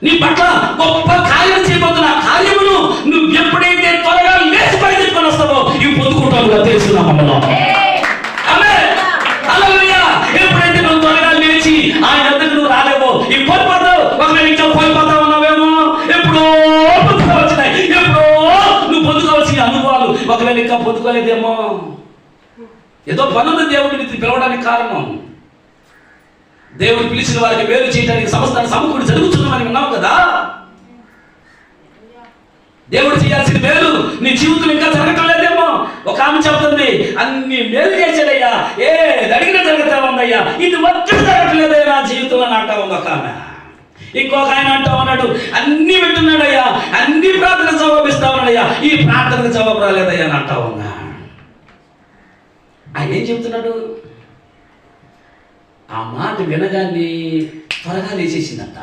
నీ పట్ల గొప్ప కార్యం చేయబోతున్న కార్యమును నువ్వు ఎప్పుడైతే త్వరగా లేచి పరిగెత్తుకొని వస్తావో ఇవి పొందుకుంటావుగా తెలుసున్నా మమ్మల్ని. ఎప్పుడైతే నువ్వు త్వరగా లేచి ఆయన వద్దకు నువ్వు రాలేవో ఇవి కోల్పోతావు. ఒకవేళ ఇంకా కోల్పోతా ఉన్నావేమో, ఎప్పుడో పొందుకోవచ్చినాయి, ఎప్పుడో నువ్వు పొందుకోవాల్సిన అనుభవాలు ఒకవేళ ఇంకా పొందుకోలేదేమో. ఏదో పనులు దేవుడిని పిలవడానికి కారణం, దేవుడు పిలిచిన వారికి మేలు చేయడానికి సమస్తాన్ని సమకూడి జరుగుతుందని విన్నావు కదా. దేవుడు చేయాల్సిన మేలు నీ జీవితం ఇంకా జరగటం లేదేమో. ఒక ఆమె చెప్తుంది, అన్ని మేలు చేశాడయ్యా, అడిగినా జరుగుతా ఉందయ్యా, ఇది ఒక్కటి జరగట్లేదయ్యా నా జీవితంలో అని అంటా ఉంది ఒక ఆమె. ఇంకొక ఆయన అంటా ఉన్నాడు, అన్ని వింటున్నాడయ్యా, అన్ని ప్రార్థన జవాబిస్తా ఉన్నాడయ్యా, ఈ ప్రార్థనకు జవాబు రాలేదయ్యా అని అంటా ఉన్నా. ఆయన ఏం చెప్తున్నాడు? ఆ మాట వినగానే త్వరగా లేచేసిందంట.